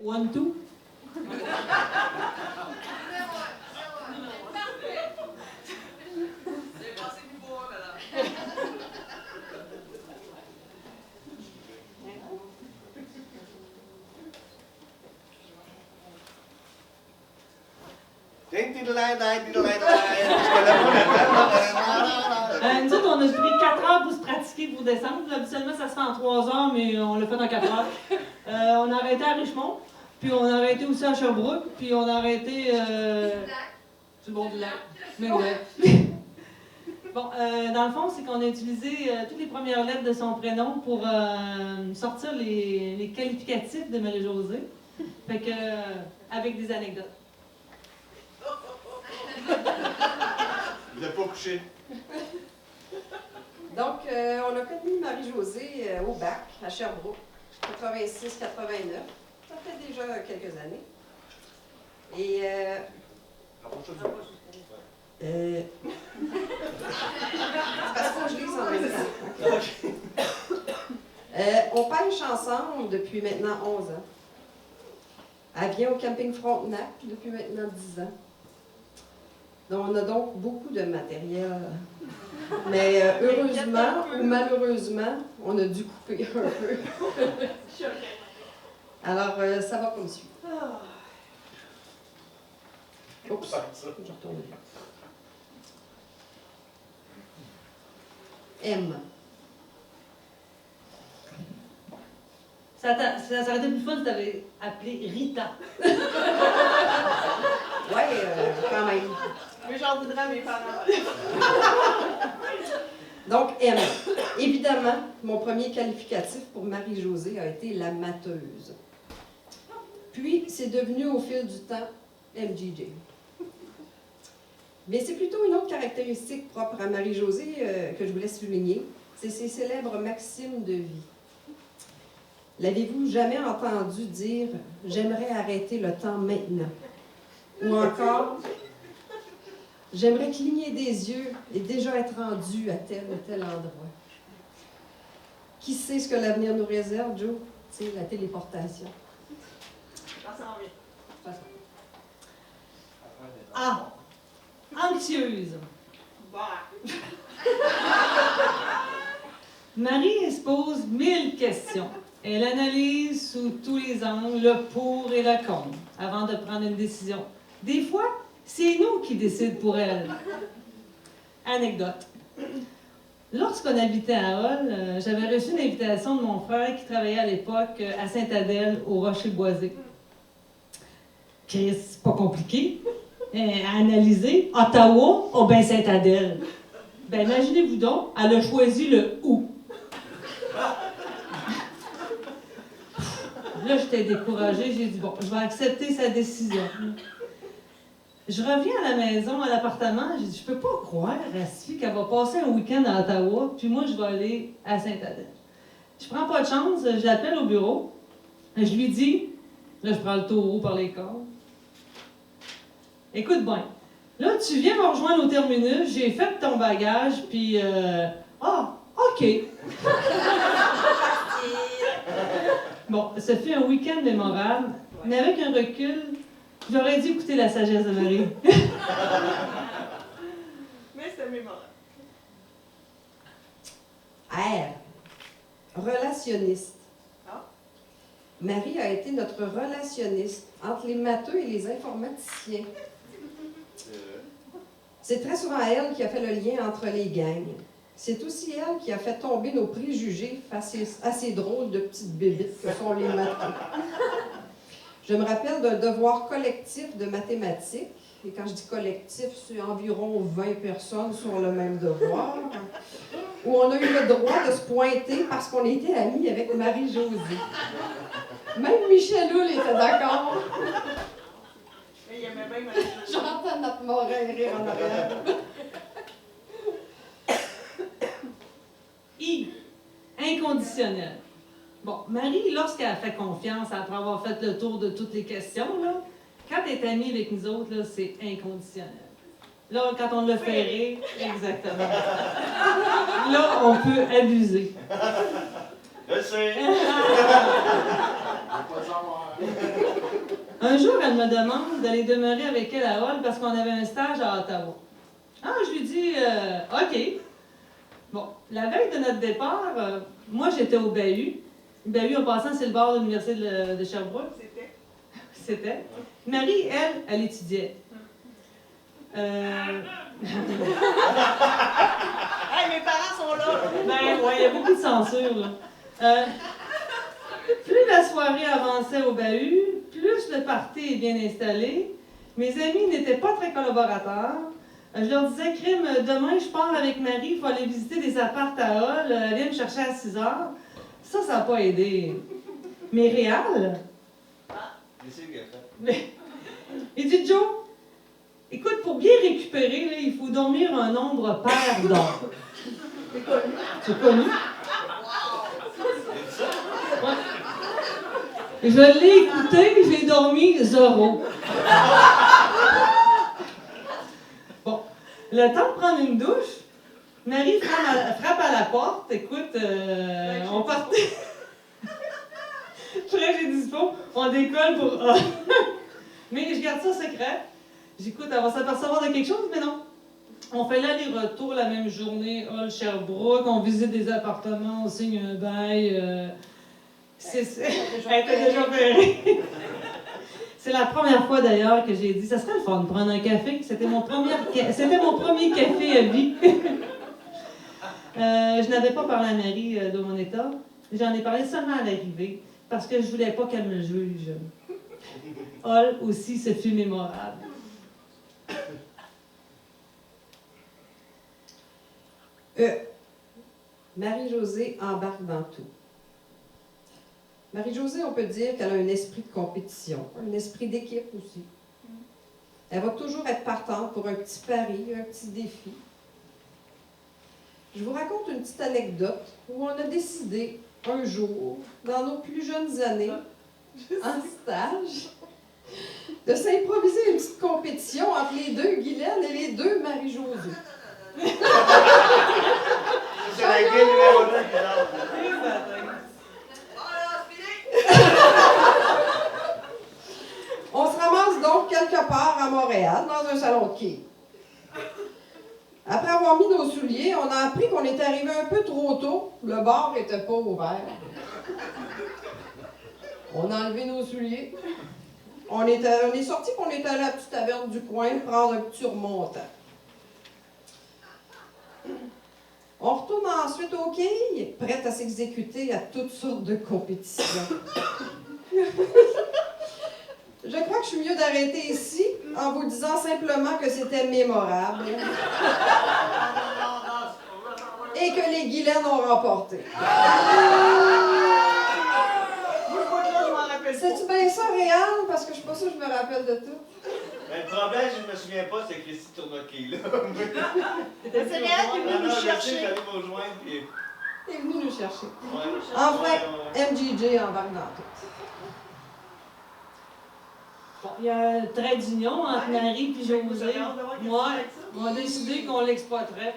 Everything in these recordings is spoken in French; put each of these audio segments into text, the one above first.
One, two. Nous autres, on a pris 4 heures pour se pratiquer pour descendre. Habituellement, ça se fait en 3 heures, mais on l'a fait en 4 heures. On a arrêté à Richmond, puis on a arrêté aussi à Sherbrooke, puis on a arrêté sur le bord du lac. Mais ouais. Bon, dans le fond, c'est qu'on a utilisé toutes les premières lettres de son prénom pour sortir les qualificatifs de Marie-Josée. Fait que, avec des anecdotes. Vous n'êtes pas couché. Donc, on a connu Marie-Josée au bac, à Sherbrooke, 86-89. Ça fait déjà quelques années. Et... c'est parce que je lis en même temps. On pêche ensemble depuis maintenant 11 ans. Elle vient au camping Frontenac depuis maintenant 10 ans. Donc, on a donc beaucoup de matériel. Mais heureusement ou malheureusement, on a dû couper un peu. Alors, ça va comme suit. Oups, je retourne là. M. Ça aurait été plus fun si tu avais appelé Rita. Ouais, quand même. Mais j'en voudrais à mes parents. Donc, M. Évidemment, mon premier qualificatif pour Marie-Josée a été la mateuse. Puis, c'est devenu au fil du temps MJJ. Mais c'est plutôt une autre caractéristique propre à Marie-Josée que je voulais souligner. C'est ses célèbres maximes de vie. L'avez-vous jamais entendu dire « J'aimerais arrêter le temps maintenant » ou encore « J'aimerais cligner des yeux et déjà être rendu à tel ou tel endroit ». Qui sait ce que l'avenir nous réserve, Joe? C'est la téléportation. Ça s'en vient. Ah! Anxieuse. Bah. Marie se pose 1000 questions. Elle analyse sous tous les angles le pour et le contre avant de prendre une décision. Des fois, c'est nous qui décidons pour elle. Anecdote. Lorsqu'on habitait à Hall, j'avais reçu une invitation de mon frère qui travaillait à l'époque à Sainte-Adèle, au Rocher-Boisé. Chris, c'est pas compliqué. À analyser, Ottawa ou bien Sainte-Adèle. Ben, imaginez-vous donc, elle a choisi le « où ». Là, j'étais découragée. J'ai dit, bon, je vais accepter sa décision. Je reviens à la maison, à l'appartement. J'ai dit, je peux pas croire à cette fille qu'elle va passer un week-end à Ottawa, puis moi, je vais aller à Sainte-Adèle. Je prends pas de chance, je l'appelle au bureau. Je lui dis, là, je prends le taureau par les cornes. Écoute bien, là, tu viens me rejoindre au terminus, j'ai fait ton bagage, puis OK. Bon, ça fait un week-end mémorable, mais avec un recul, j'aurais dû écouter la sagesse de Marie. Mais c'était mémorable. R. Relationniste. Ah. Marie a été notre relationniste entre les matheux et les informaticiens. C'est très souvent elle qui a fait le lien entre les gangs. C'est aussi elle qui a fait tomber nos préjugés face à ces drôles de petites bébites que sont les matheux. Je me rappelle d'un devoir collectif de mathématiques, et quand je dis collectif, c'est environ 20 personnes sur le même devoir, où on a eu le droit de se pointer parce qu'on était amis avec Marie-Josée. Même Michel Houle était d'accord. Mais il aimait bien Marie-Josée. J'entends notre morin rire en arrière. I. Inconditionnel. Bon, Marie, lorsqu'elle a fait confiance après avoir fait le tour de toutes les questions, là, quand elle est amie avec nous autres, là, c'est inconditionnel. Là, quand on l'a fait rire, exactement. Là, on peut abuser. Je sais. Un jour, elle me demande d'aller demeurer avec elle à Hull parce qu'on avait un stage à Ottawa. Ah, je lui dis OK. Bon, la veille de notre départ, moi j'étais au Bahut. Bahut, en passant, c'est le bord de l'Université de Sherbrooke. C'était. Marie, elle étudiait. Hey, mes parents sont là! Ben, ouais, il y a beaucoup de censure, là. Plus la soirée avançait au Bahut, plus le party est bien installé. Mes amis n'étaient pas très collaborateurs. Je leur disais, crime, demain je pars avec Marie, il faut aller visiter des apparts à Hull, elle vient me chercher à 6 heures. Ça n'a pas aidé. Mais Réal, Qu'est-ce qu'il a fait? il dit, Joe, écoute, pour bien récupérer, là, il faut dormir un nombre pair d'heures. C'est connu? Ouais. Je l'ai écouté, j'ai dormi 0. Bon, le temps de prendre une douche, Marie frappe à la porte. Écoute, on partait. Frère, j'ai dispo, on décolle pour. Mais je garde ça secret. J'écoute, elle va s'apercevoir de quelque chose, mais non. On fait l'aller-retour la même journée, Hull, Sherbrooke, on visite des appartements, on signe un bail. Elle était déjà ferrée. C'est la première fois d'ailleurs que j'ai dit, ça serait le fun de prendre un café. C'était mon premier café à vie. Je n'avais pas parlé à Marie de mon état. J'en ai parlé seulement à l'arrivée, parce que je voulais pas qu'elle me juge. Hull aussi, ce fut mémorable. Marie-Josée embarque dans tout. Marie-Josée, on peut dire qu'elle a un esprit de compétition, un esprit d'équipe aussi. Elle va toujours être partante pour un petit pari, un petit défi. Je vous raconte une petite anecdote où on a décidé un jour, dans nos plus jeunes années, en stage, de s'improviser une petite compétition entre les deux Guylaine et les deux Marie-Josée. C'est la gueule numéro 2 qui est là. On se ramasse donc quelque part à Montréal, dans un salon de quai. Après avoir mis nos souliers, on a appris qu'on était arrivé un peu trop tôt. Le bar n'était pas ouvert. On a enlevé nos souliers. On est sortis, on est allé à la petite taverne du coin prendre un petit remontant. On retourne ensuite au quai, prête à s'exécuter à toutes sortes de compétitions. Je crois que je suis mieux d'arrêter ici en vous disant simplement que c'était mémorable et que les Guylaines ont remporté. C'est-tu bien ça, Réal? Parce que je suis pas sûre que je me rappelle de tout. Mais le problème, je me souviens pas, c'est Christy Tournoquet, là. C'est Réal qui est venu nous Je sais, chercher. j'allais me rejoindre, puis... Il est venu nous chercher. Ouais. Enfin, Ouais. MJJ embarque dans tout. Bon, il y a un trait d'union entre Marie et Josée. Moi, on a décidé qu'on l'exploiterait.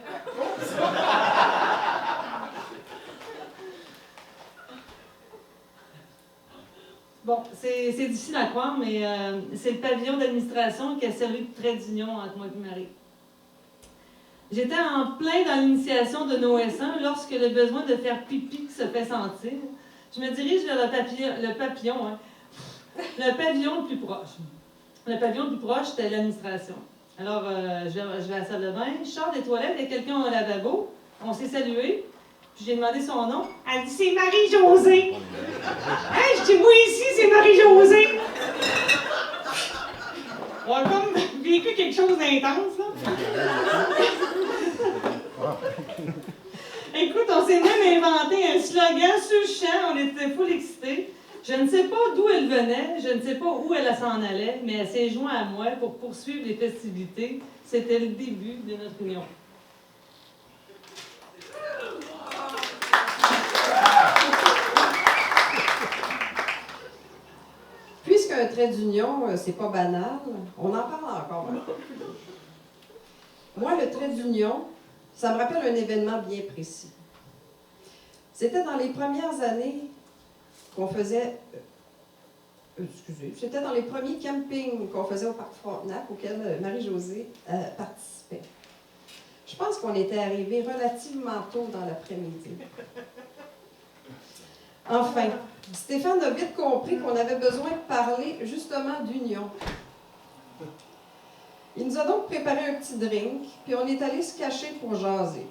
Bon, c'est difficile à croire, mais c'est le pavillon d'administration qui a servi de trait d'union entre moi et Marie. J'étais en plein dans l'initiation de nos S1 lorsque le besoin de faire pipi se fait sentir. Je me dirige vers le pavillon le plus proche. Le pavillon le plus proche, c'était l'administration. Alors, je vais à la salle de bain, je sors des toilettes, il y a quelqu'un au lavabo, on s'est salué, puis j'ai demandé son nom. Elle dit, c'est Marie-Josée. Hey, je dis, moi ici, c'est Marie-Josée. On a comme vécu quelque chose d'intense, là. Écoute, on s'est même inventé un slogan sur le champ, on était full excités. Je ne sais pas d'où elle venait, je ne sais pas où elle s'en allait, mais elle s'est jointe à moi pour poursuivre les festivités. C'était le début de notre union. Puisqu'un trait d'union, c'est pas banal, on en parle encore un peu. Moi, le trait d'union, ça me rappelle un événement bien précis. C'était dans les premières années qu'on faisait excusez, c'était dans les premiers campings qu'on faisait au Parc Frontenac, auxquels Marie-Josée participait. Je pense qu'on était arrivés relativement tôt dans l'après-midi. Enfin, Stéphane a vite compris qu'on avait besoin de parler justement d'union. Il nous a donc préparé un petit drink, puis on est allé se cacher pour jaser.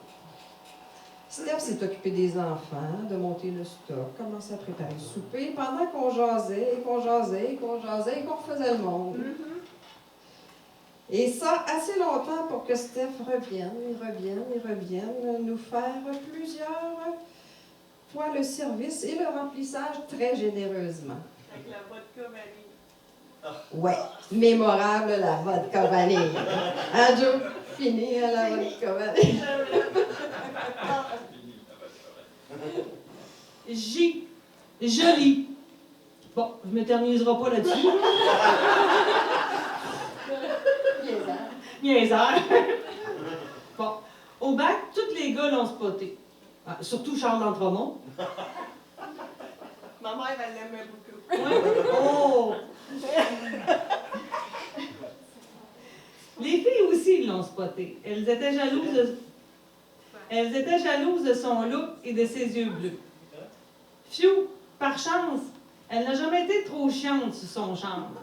Steph s'est occupé des enfants, de monter le stock, commencer à préparer le souper, pendant qu'on jasait, et qu'on jasait, et qu'on jasait, et qu'on refaisait le monde. Et ça, assez longtemps pour que Steph revienne nous faire plusieurs fois le service et le remplissage très généreusement. Avec la vodka vanille. Ouais, mémorable la vodka vanille. Hein, Joe? Fini à la vodka vanille. J. Joli. Bon, je ne m'éterniserai pas là-dessus. Niaiseur. Bon, au bac, tous les gars l'ont spoté. Ah, surtout Charles d'Entremont. Ma mère, elle l'aimait beaucoup. Ouais. Oh! Les filles aussi l'ont spoté. Elles étaient jalouses de son look et de ses yeux bleus. Phew, par chance, elle n'a jamais été trop chiante sur son chambre.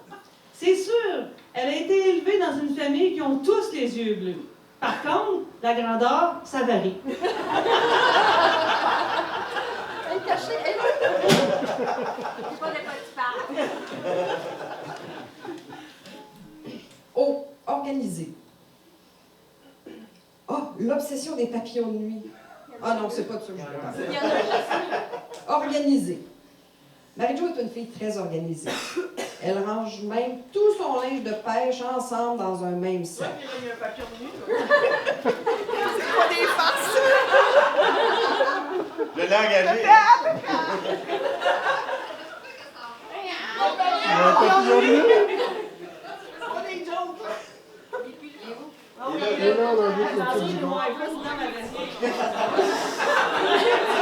C'est sûr, elle a été élevée dans une famille qui ont tous les yeux bleus. Par contre, la grandeur, ça varie. Elle est cachée, elle est pas de quoi tu parles. Oh, organisé. Oh, l'obsession des papillons de nuit. Ah non, c'est pas de ça que je voulais parler. Il y en a juste. Organisé. Marie-Jo est une fille très organisée. Elle range même tout son linge de pêche ensemble dans un même Ouais, sac. puis là, il y a un papillon de nuit, toi. C'est pas des farces. Je l'ai engagé. C'est pas des jokes, là. Ah oui, Il est il est là, là, juste là. le petit bidon. Ouais, vas-y, dans ma veste.